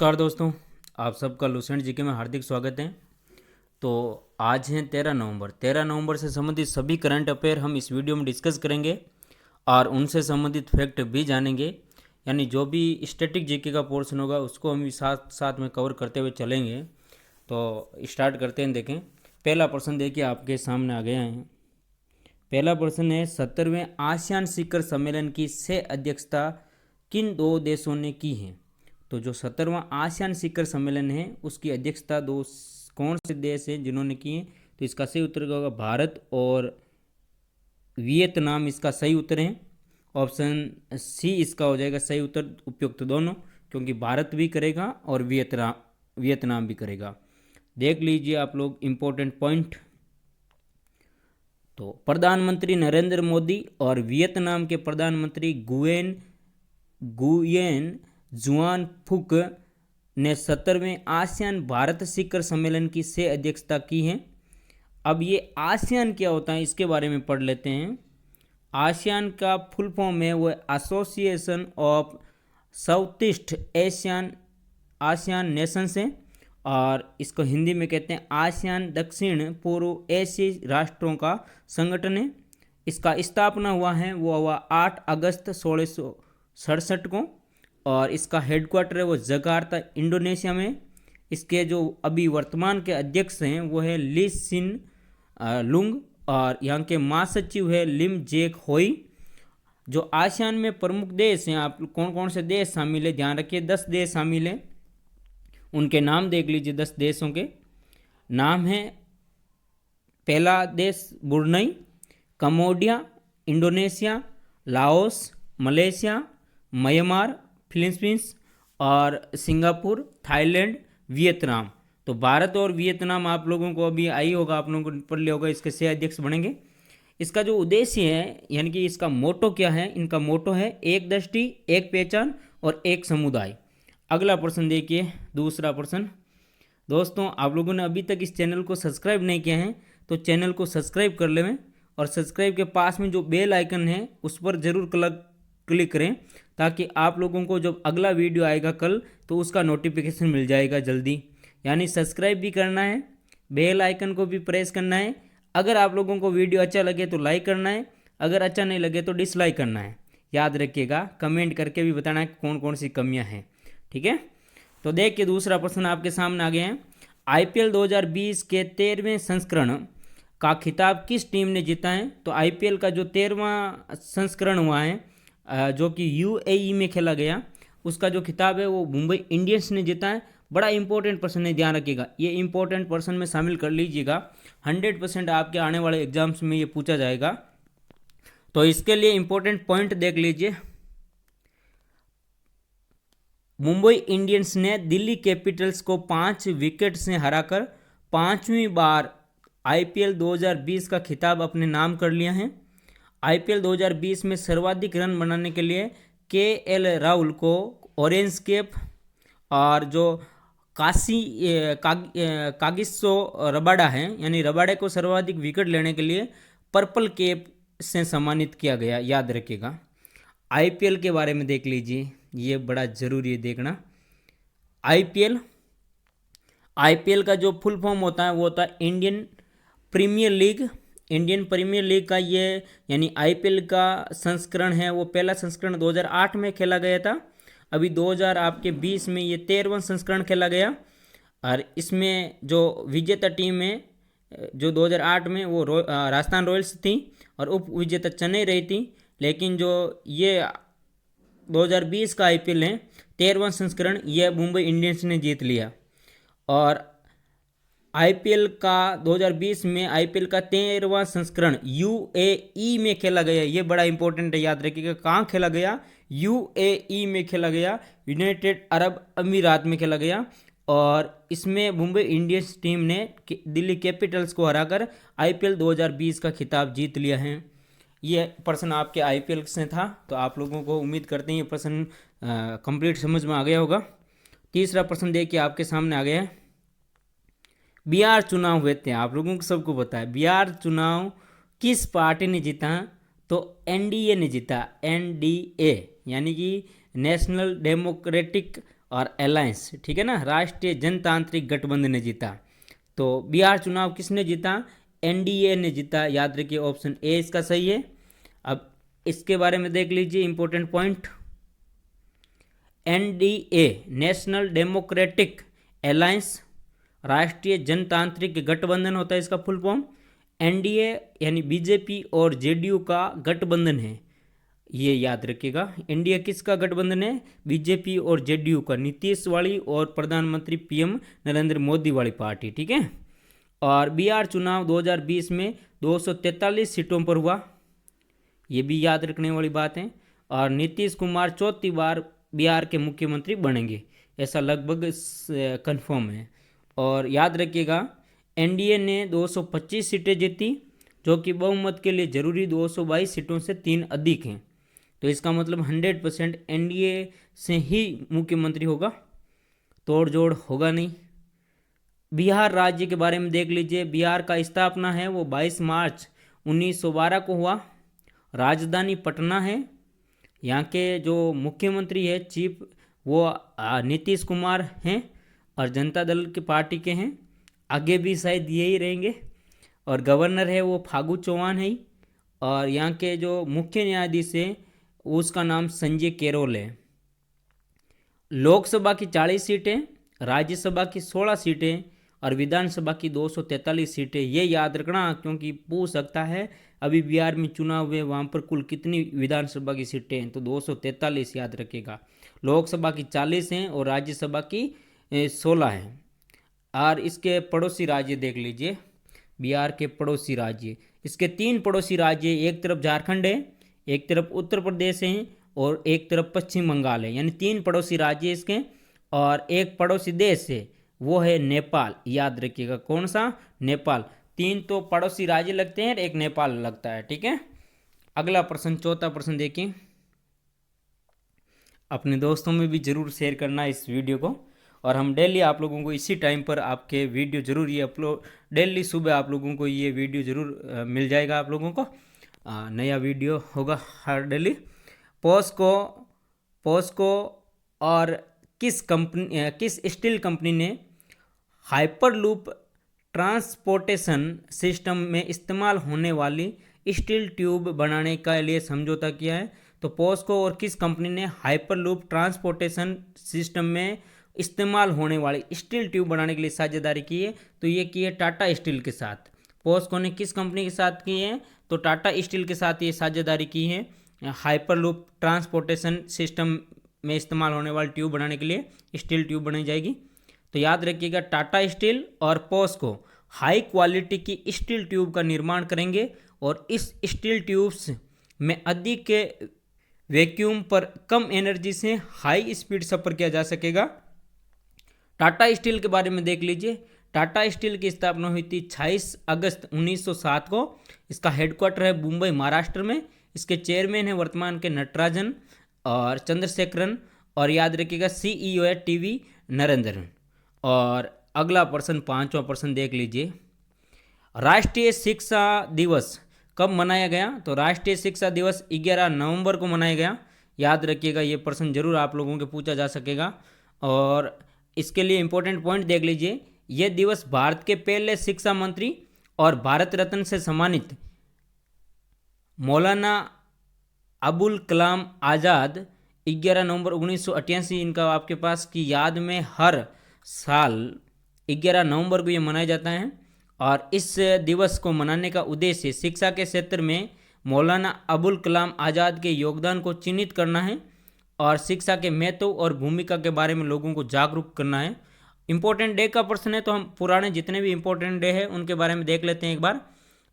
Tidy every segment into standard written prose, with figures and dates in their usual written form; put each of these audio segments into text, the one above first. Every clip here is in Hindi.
नमस्कार दोस्तों, आप सबका लुसेंट जीके में हार्दिक स्वागत है। तो आज है 13 नवंबर। 13 नवंबर से संबंधित सभी करंट अफेयर हम इस वीडियो में डिस्कस करेंगे और उनसे संबंधित फैक्ट भी जानेंगे। यानी जो भी स्टैटिक जीके का पोर्शन होगा उसको हम साथ साथ में कवर करते हुए चलेंगे। तो स्टार्ट करते हैं। देखें, पहला प्रश्न देखिए आपके सामने आ गया है। पहला प्रश्न है, 17वें आसियान शिखर सम्मेलन की सह अध्यक्षता किन दो देशों ने की है? तो जो 17वां आसियान शिखर सम्मेलन है उसकी अध्यक्षता कौन से देश हैं जिन्होंने की है? तो इसका सही उत्तर होगा भारत और वियतनाम। इसका सही उत्तर है ऑप्शन सी। इसका हो जाएगा सही उत्तर, उपयुक्त दोनों, क्योंकि भारत भी करेगा और वियतनाम भी करेगा। देख लीजिए आप लोग इम्पोर्टेंट पॉइंट। तो प्रधानमंत्री नरेंद्र मोदी और वियतनाम के प्रधानमंत्री गुयेन जुआन फुक ने 17वें आसियान भारत शिखर सम्मेलन की सह अध्यक्षता की है। अब ये आसियान क्या होता है इसके बारे में पढ़ लेते हैं। आसियान का फुल फॉर्म है वो association of south east ASEAN Nations है, और इसको हिंदी में कहते हैं आसियान दक्षिण पूर्व एशियाई राष्ट्रों का संगठन है। इसका स्थापना हुआ है वो हुआ 8 अगस्त 1667 को, और इसका हेडक्वार्टर है वो जकार्ता इंडोनेशिया में। इसके जो अभी वर्तमान के अध्यक्ष हैं वो है ली सिन लुंग, और यहाँ के महासचिव है लिम जेक होई। जो आसियान में प्रमुख देश हैं, आप कौन कौन से देश शामिल है ध्यान रखिए, 10 देश शामिल हैं। उनके नाम देख लीजिए। 10 देशों के नाम हैं। पहला देश Brunei, Cambodia, Indonesia, Laos, Malaysia, Myanmar, Philippines और सिंगापुर, थाईलैंड, वियतनाम। तो भारत और वियतनाम आप लोगों को अभी आई होगा, आप लोगों को पढ़ लिया होगा, इसके सह अध्यक्ष बनेंगे। इसका जो उद्देश्य है यानी कि इसका मोटो क्या है, इनका मोटो है एक दृष्टि, एक पहचान और एक समुदाय। अगला प्रश्न देखिए, दूसरा प्रश्न। दोस्तों, आप लोगों ने अभी तक इस चैनल को सब्सक्राइब नहीं किया है तो चैनल को सब्सक्राइब कर लें, और सब्सक्राइब के पास में जो बेल आइकन है उस पर ज़रूर क्लिक करें, ताकि आप लोगों को जब अगला वीडियो आएगा कल तो उसका नोटिफिकेशन मिल जाएगा जल्दी। यानी सब्सक्राइब भी करना है, बेल आइकन को भी प्रेस करना है। अगर आप लोगों को वीडियो अच्छा लगे तो लाइक करना है, अगर अच्छा नहीं लगे तो डिसलाइक करना है। याद रखिएगा, कमेंट करके भी बताना है कौन कौन सी कमियां हैं, ठीक है। तो देखिए, दूसरा प्रश्न आपके सामने आ गए हैं। IPL 2020 के 13वें संस्करण का खिताब किस टीम ने जीता है? तो IPL का जो 13वां संस्करण हुआ है जो कि UAE में खेला गया, उसका जो खिताब है वो मुंबई इंडियंस ने जीता है। बड़ा इंपॉर्टेंट पर्सन है, ध्यान रखिएगा, ये इंपॉर्टेंट पर्सन में शामिल कर लीजिएगा। 100% आपके आने वाले एग्जाम्स में ये पूछा जाएगा। तो इसके लिए इंपॉर्टेंट पॉइंट देख लीजिए। मुंबई इंडियंस ने दिल्ली कैपिटल्स को 5 विकेट से हराकर 5वीं बार IPL 2020 का खिताब अपने नाम कर लिया है। IPL 2020 में सर्वाधिक रन बनाने के लिए KL राहुल को ऑरेंज कैप, और जो कागिसो रबाडा है यानी रबाडे को सर्वाधिक विकेट लेने के लिए पर्पल कैप से सम्मानित किया गया। याद रखिएगा। IPL के बारे में देख लीजिए, ये बड़ा ज़रूरी है देखना। IPL का जो फुल फॉर्म होता है वो होता है Indian Premier League. Indian Premier League का ये यानी IPL का संस्करण है वो पहला संस्करण 2008 में खेला गया था। अभी 2020 में ये 13वां संस्करण खेला गया, और इसमें जो विजेता टीम है जो 2008 में वो राजस्थान रॉयल्स थी, और उप विजेता चेन्नई रही थी। लेकिन जो ये 2020 का IPL है 13वां संस्करण, यह मुंबई इंडियंस ने जीत लिया। और IPL का 2020 में IPL का 13वां संस्करण UAE में खेला गया। ये बड़ा इंपॉर्टेंट है, याद रखिएगा। कहाँ खेला गया? UAE में खेला गया, यूनाइटेड अरब अमीरात में खेला गया। और इसमें मुंबई इंडियंस टीम ने दिल्ली कैपिटल्स को हराकर IPL 2020 का खिताब जीत लिया है। ये प्रश्न आपके IPL से था, तो आप लोगों को उम्मीद करते हैं ये प्रश्न कंप्लीट समझ में आ गया होगा। तीसरा प्रश्न देखिए आपके सामने आ गया है। बिहार चुनाव हुए थे, आप लोगों को सबको पता है। बिहार चुनाव किस पार्टी ने जीता? तो NDA ने जीता। NDA यानी कि नेशनल डेमोक्रेटिक और अलायंस, ठीक है ना, राष्ट्रीय जनतांत्रिक गठबंधन ने जीता। तो बिहार चुनाव किसने जीता? एनडीए ने जीता, याद रखिए ऑप्शन ए इसका सही है। अब इसके बारे में देख लीजिए important point. NDA national democratic alliance, राष्ट्रीय जनतांत्रिक गठबंधन होता है इसका फुल फॉर्म। एनडीए यानी बीजेपी और जेडीयू का गठबंधन है, ये याद रखिएगा। इंडिया किसका गठबंधन है? बीजेपी और जेडीयू का, नीतीश वाली और प्रधानमंत्री पीएम नरेंद्र मोदी वाली पार्टी, ठीक है। और बिहार चुनाव 2020 में 243 सीटों पर हुआ, ये भी याद रखने वाली बात है। और नीतीश कुमार चौथी बार बिहार के मुख्यमंत्री बनेंगे, ऐसा लगभग कंफर्म है। और याद रखिएगा एनडीए ने 225 सीटें जीती, जो कि बहुमत के लिए जरूरी 222 सीटों से 3 अधिक हैं। तो इसका मतलब 100% एनडीए से ही मुख्यमंत्री होगा, तोड़ जोड़ होगा नहीं। बिहार राज्य के बारे में देख लीजिए। बिहार का स्थापना है वो 22 मार्च 1912 को हुआ। राजधानी पटना है। यहाँ के जो मुख्यमंत्री है चीफ वो नीतीश कुमार हैं और जनता दल की पार्टी के हैं, आगे भी शायद यही रहेंगे। और गवर्नर है वो फागू चौहान है। और यहाँ के जो मुख्य न्यायाधीश है उसका नाम संजय केरोल है। लोकसभा की 40 सीटें, राज्यसभा की 16 सीटें और विधानसभा की 243 सीटें, ये याद रखना क्योंकि पूछ सकता है अभी बिहार में चुनाव हुए वहाँ पर कुल कितनी विधानसभा की सीटें हैं, तो 243 याद रखेगा। लोकसभा की 40 हैं और राज्यसभा की 16 हैं। और इसके पड़ोसी राज्य देख लीजिए, बिहार के पड़ोसी राज्य, इसके 3 पड़ोसी राज्य, एक तरफ झारखंड है, एक तरफ उत्तर प्रदेश है और एक तरफ पश्चिम बंगाल है, यानी 3 पड़ोसी राज्य इसके। और एक पड़ोसी देश है वो है नेपाल, याद रखिएगा कौन सा? नेपाल। 3 तो पड़ोसी राज्य लगते हैं, एक नेपाल लगता है, ठीक है। अगला प्रश्न, चौथा प्रश्न देखिए। अपने दोस्तों में भी जरूर शेयर करना इस वीडियो को। और हम डेली आप लोगों को इसी टाइम पर आपके वीडियो जरूर ये अपलोड, डेली सुबह आप लोगों को ये वीडियो जरूर मिल जाएगा। आप लोगों को नया वीडियो होगा हर डेली। पोस्को और किस स्टील कंपनी ने हाइपरलूप ट्रांसपोर्टेशन सिस्टम में इस्तेमाल होने वाली स्टील ट्यूब बनाने के लिए समझौता किया है? तो पोस्को और किस कंपनी ने हाइपरलूप ट्रांसपोर्टेशन सिस्टम में इस्तेमाल होने वाली स्टील ट्यूब बनाने के लिए साझेदारी की है? तो ये की है टाटा स्टील के साथ। पोस्को ने किस कंपनी के साथ की है? तो टाटा स्टील के साथ ये साझेदारी की है। हाइपरलूप ट्रांसपोर्टेशन सिस्टम में इस्तेमाल होने वाली ट्यूब बनाने के लिए स्टील ट्यूब बनाई जाएगी। तो याद रखिएगा टाटा स्टील और पोस्को हाई क्वालिटी की स्टील ट्यूब का निर्माण करेंगे और इस स्टील ट्यूब्स में अधिक वैक्यूम पर कम एनर्जी से हाई स्पीड सफर किया जा सकेगा। टाटा स्टील के बारे में देख लीजिए। टाटा स्टील की स्थापना हुई थी 26 अगस्त 1907 को। इसका हेडक्वार्टर है मुंबई महाराष्ट्र में। इसके चेयरमैन है वर्तमान के नटराजन और चंद्रशेखरन। और याद रखिएगा सीईओ है टीवी नरेंद्रन। और अगला प्रश्न, 5वां प्रश्न देख लीजिए। राष्ट्रीय शिक्षा दिवस कब मनाया गया? तो राष्ट्रीय शिक्षा दिवस 11 नवंबर को मनाया गया। याद रखिएगा ये प्रश्न जरूर आप लोगों के पूछा जा सकेगा। और इसके लिए इंपॉर्टेंट पॉइंट देख लीजिए। यह दिवस भारत के पहले शिक्षा मंत्री और भारत रत्न से सम्मानित मौलाना अबुल कलाम आज़ाद 11 नवंबर 1988 इनका आपके पास की याद में हर साल 11 नवंबर को ये मनाया जाता है। और इस दिवस को मनाने का उद्देश्य शिक्षा के क्षेत्र में मौलाना अबुल कलाम आज़ाद के योगदान को चिन्हित करना है और शिक्षा के महत्व और भूमिका के बारे में लोगों को जागरूक करना है। इंपॉर्टेंट डे का प्रश्न है तो हम पुराने जितने भी इंपॉर्टेंट डे हैं उनके बारे में देख लेते हैं एक बार।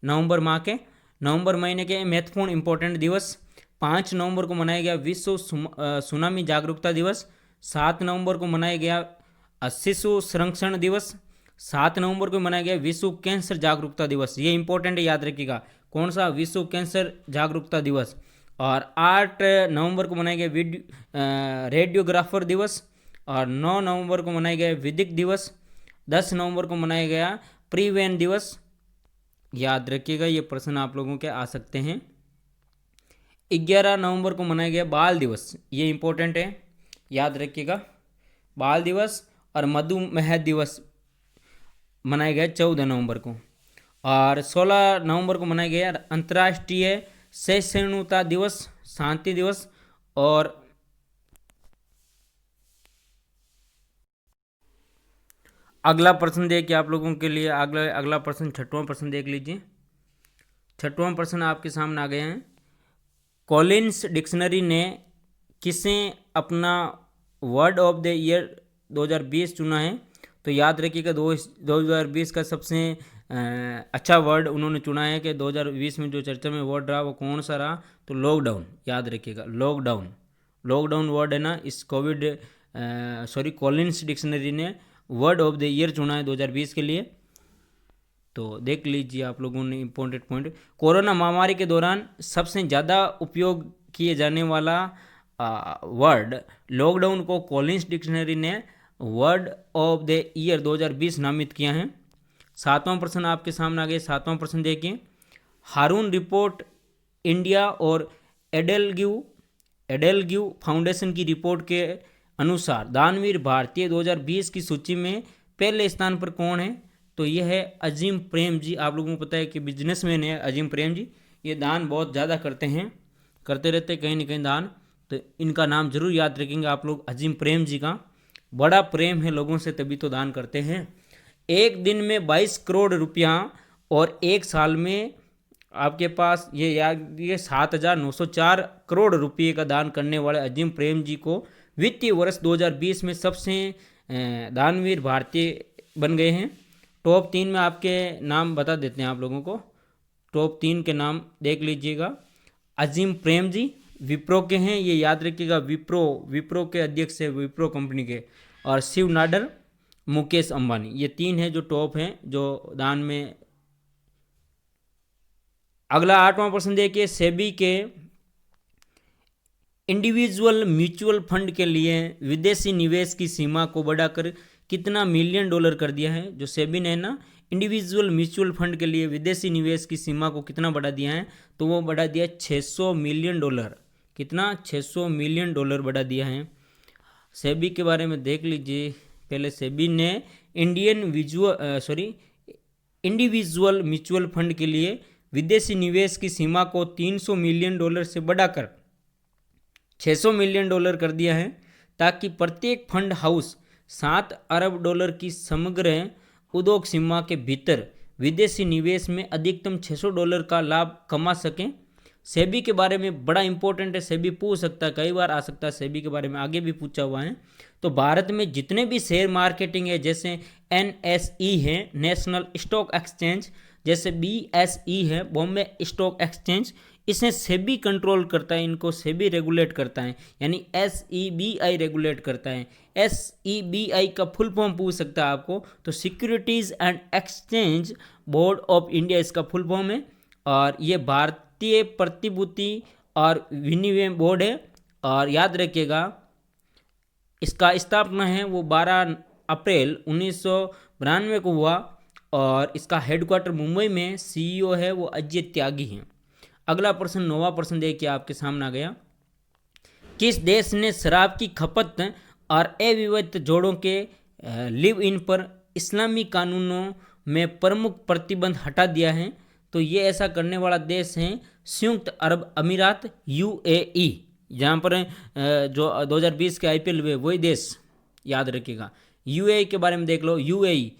नवंबर महीने के महत्वपूर्ण इंपॉर्टेंट दिवस। 5 नवंबर को मनाया गया विश्व सुनामी जागरूकता दिवस। 7 नवंबर को मनाया गया शिशु संरक्षण दिवस। 7 नवंबर को मनाया गया विश्व कैंसर जागरूकता दिवस। ये इंपॉर्टेंट है, याद रखिएगा कौन सा? विश्व कैंसर जागरूकता दिवस। और 8 नवंबर को मनाया गया रेडियोग्राफर दिवस। और 9 नवंबर को मनाया गया विधिक दिवस। 10 नवंबर को मनाया गया प्रीवेन दिवस। याद रखिएगा ये प्रश्न आप लोगों के आ सकते हैं। 11 नवंबर को मनाया गया बाल दिवस। ये इंपॉर्टेंट है, याद रखिएगा बाल दिवस और मधुमेह दिवस मनाया गया 14 नवंबर को। और 16 नवंबर को मनाया गया अंतर्राष्ट्रीय सहिष्णुता दिवस, शांति दिवस। और अगला प्रश्न देखिए आप लोगों के लिए, अगला प्रश्न 6वां प्रश्न देख लीजिए। 6वां प्रश्न आपके सामने आ गए हैं। कॉलिन्स डिक्शनरी ने किसे अपना वर्ड ऑफ द ईयर 2020 चुना है? तो याद रखिएगा 2020 का सबसे अच्छा वर्ड उन्होंने चुना है कि 2020 में जो चर्चा में वर्ड रहा वो कौन सा रहा? तो लॉकडाउन। याद रखिएगा लॉकडाउन, लॉकडाउन वर्ड है ना, इस कॉलिन्स डिक्शनरी ने वर्ड ऑफ द ईयर चुना है 2020 के लिए। तो देख लीजिए आप लोगों ने इम्पोर्टेंट पॉइंट। कोरोना महामारी के दौरान सबसे ज़्यादा उपयोग किए जाने वाला वर्ड लॉकडाउन को कॉलिन्स डिक्शनरी ने वर्ड ऑफ द ईयर 2020 नामित किया है। 7वां प्रश्न आपके सामने आ गया। 7वां प्रश्न देखिए। हारून रिपोर्ट इंडिया और एडेलग्यू फाउंडेशन की रिपोर्ट के अनुसार दानवीर भारतीय 2020 की सूची में पहले स्थान पर कौन है? तो यह है अजीम प्रेम जी। आप लोगों को पता है कि बिजनेसमैन है अजीम प्रेम जी, ये दान बहुत ज़्यादा करते रहते कहीं ना कहीं दान। तो इनका नाम जरूर याद रखेंगे आप लोग, अजीम प्रेम जी का। बड़ा प्रेम है लोगों से तभी तो दान करते हैं। एक दिन में 22 करोड़ रुपया और एक साल में आपके पास ये 7,904 करोड़ रुपये का दान करने वाले अजीम प्रेम जी को वित्तीय वर्ष 2020 में सबसे दानवीर भारतीय बन गए हैं। टॉप 3 में आपके नाम बता देते हैं आप लोगों को। टॉप 3 के नाम देख लीजिएगा। अजीम प्रेम जी विप्रो के हैं, ये याद रखिएगा, विप्रो के अध्यक्ष है विप्रो कंपनी के। और शिव नाडर, मुकेश अंबानी, ये 3 हैं जो टॉप हैं जो दान में। अगला 8वां प्रश्न देखिए। सेबी के इंडिविजुअल म्यूचुअल फंड के लिए विदेशी निवेश की सीमा को बढ़ाकर कितना मिलियन डॉलर कर दिया है? जो सेबी ने ना इंडिविजुअल म्यूचुअल फंड के लिए विदेशी निवेश की सीमा को कितना बढ़ा दिया है? तो वो बढ़ा दिया 600 मिलियन डॉलर। कितना? 600 मिलियन डॉलर बढ़ा दिया है। सेबी के बारे में देख लीजिए पहले। सेबी ने इंडिविजुअल म्यूचुअल फंड के लिए विदेशी निवेश की सीमा को 300 मिलियन डॉलर से बढ़ाकर 600 मिलियन डॉलर कर दिया है, ताकि प्रत्येक फंड हाउस 7 अरब डॉलर की समग्र उद्योग सीमा के भीतर विदेशी निवेश में अधिकतम 600 डॉलर का लाभ कमा सकें। सेबी के बारे में बड़ा इंपॉर्टेंट है, सेबी पूछ सकता है, कई बार आ सकता है सेबी के बारे में, आगे भी पूछा हुआ है। तो भारत में जितने भी शेयर मार्केटिंग है, जैसे NSE है नेशनल स्टॉक एक्सचेंज, जैसे BSE है बॉम्बे स्टॉक एक्सचेंज, इसे सेबी कंट्रोल करता है, इनको सेबी रेगुलेट करता है, यानी SEBI रेगुलेट करता है। SEBI का फुल फॉर्म पूछ सकता है आपको, तो securities and exchange board of India इसका फुल फॉर्म है। और ये भारतीय प्रतिभूति और विनिमय बोर्ड है। और याद रखिएगा इसका स्थापना है वो 12 अप्रैल 1992 को हुआ। और इसका हेडक्वार्टर मुंबई में। CEO है वो अजय त्यागी हैं। अगला प्रश्न 9वां प्रश्न देखिए आपके सामने आ गया। किस देश ने शराब की खपत और अविवाहित जोड़ों के लिव इन पर इस्लामी कानूनों में प्रमुख प्रतिबंध हटा दिया है? तो ये ऐसा करने वाला देश है संयुक्त अरब अमीरात, UAE, जहाँ पर जो 2020 के IPL हुए वही देश याद रखिएगा। UAE के बारे में देख लो। UAE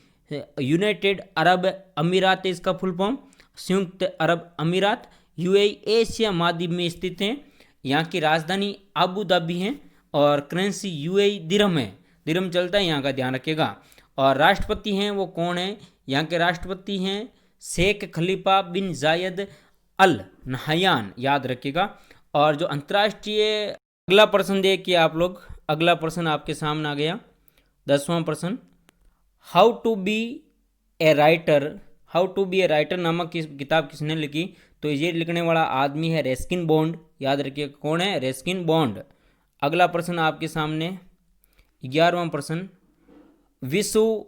यूनाइटेड अरब अमीरात है इसका फुल फॉर्म, संयुक्त अरब अमीरात। UAE एशिया महाद्वीप में स्थित है। यहाँ की राजधानी अबू धाबी है और करेंसी UAE दिरहम है, दिरहम चलता है यहाँ का, ध्यान रखिएगा। और राष्ट्रपति हैं वो कौन है? यहाँ के राष्ट्रपति हैं शेख खलीफा बिन जायद अल नहयान, याद रखिएगा। और जो अंतर्राष्ट्रीय, अगला प्रश्न देखिए आप लोग। अगला प्रश्न आपके सामने आ गया 10वां प्रश्न। How to be a writer नामक किताब किसने लिखी? तो ये लिखने वाला आदमी है रस्किन बॉन्ड, याद रखिए कौन है? Ruskin bond. अगला प्रश्न आपके सामने 11वां प्रश्न। विश्व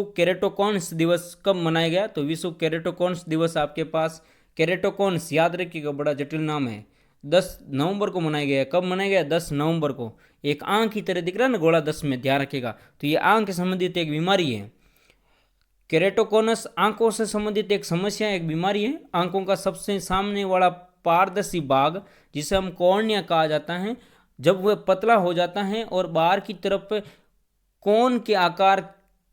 केरेटोकॉन्स दिवस कब मनाया गया? तो विश्व केरेटोकॉन्स दिवस आपके पास, केरेटोकॉन्स याद रखिएगा, बड़ा जटिल नाम है, 10 नवंबर को मनाया गया। कब मनाया गया? 10 नवंबर को। एक आंख की तरह दिख रहा है ना गोला 10 में, ध्यान रखिएगा। तो ये आंख से संबंधित एक बीमारी है। केरेटोकोनस आंखों से संबंधित एक समस्या, एक बीमारी है। आंखों का सबसे सामने वाला पारदर्शी भाग, जिसे हम कॉर्निया कहा जाता है, जब वह पतला हो जाता है और बाहर की तरफ कोन के आकार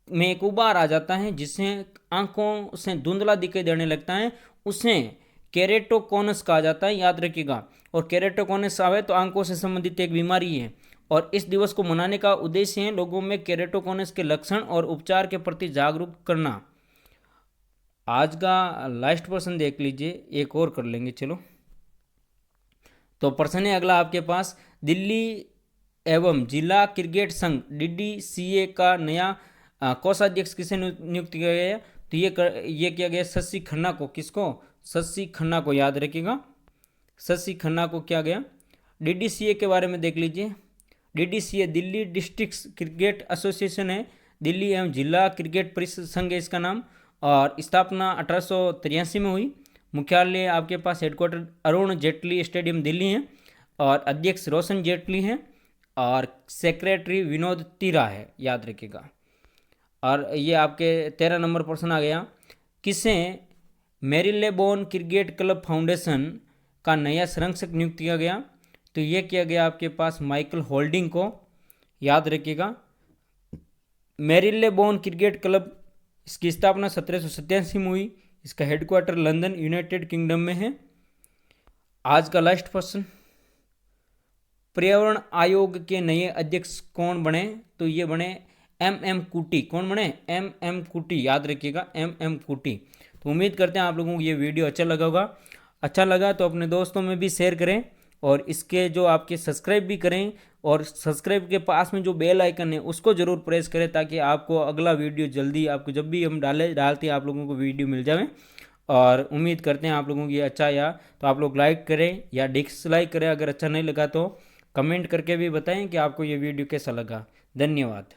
में एक उबार आ जाता है, जिससे आंखों से धुंधला दिखाई देने लगता है, उसे केरेटोकोनस कहा जाता है, याद रखिएगा। और केरेटोकोनस आवे तो आंखों से संबंधित एक बीमारी है। और इस दिवस को मनाने का उद्देश्य है लोगों में केरेटोकोनस के लक्षण और उपचार के प्रति जागरूक करना। आज का लास्ट प्रश्न देख लीजिए, एक और कर लेंगे चलो। तो प्रश्न है अगला आपके पास, दिल्ली एवं जिला क्रिकेट संघ DDCA का नया कोषाध्यक्ष किसे नियुक्त किया गया? तो ये किया गया शशि खन्ना को। किसको? शशि खन्ना को, याद रखिएगा। शशि खन्ना को किया गया। DDCA के बारे में देख लीजिए। DDCA Delhi district cricket association है, दिल्ली एवं जिला क्रिकेट परिषद संघ है इसका नाम। और स्थापना 1883 में हुई। मुख्यालय आपके पास हेडक्वार्टर अरुण जेटली स्टेडियम दिल्ली है। और अध्यक्ष रोशन जेटली हैं। और सेक्रेटरी विनोद तिरा है, याद रखिएगा। और ये आपके 13 नंबर प्रश्न आ गया, किसे मेरिलेबोन क्रिकेट क्लब फाउंडेशन का नया संरक्षक नियुक्त किया गया? तो ये किया गया आपके पास माइकल होल्डिंग को, याद रखिएगा। मेरिलेबोन क्रिकेट क्लब, इसकी स्थापना 1787 में हुई। इसका हेडक्वार्टर लंदन यूनाइटेड किंगडम में है। आज का लास्ट प्रश्न, पर्यावरण आयोग के नए अध्यक्ष कौन बने? तो ये बने MM कूटी। कौन बने? MM कूटी, याद रखिएगा, MM कूटी। तो उम्मीद करते हैं आप लोगों को ये वीडियो अच्छा लगा होगा। अच्छा लगा तो अपने दोस्तों में भी शेयर करें, और इसके जो आपके सब्सक्राइब भी करें, और सब्सक्राइब के पास में जो बेल आइकन है उसको ज़रूर प्रेस करें, ताकि आपको अगला वीडियो जल्दी, आपको जब भी हम डालते हैं आप लोगों को वीडियो मिल जाए। और उम्मीद करते हैं आप लोगों को ये अच्छा या तो आप लोग लाइक करें या डिसलाइक करें। अगर अच्छा नहीं लगा तो कमेंट करके भी बताएं कि आपको ये वीडियो कैसा लगा। धन्यवाद।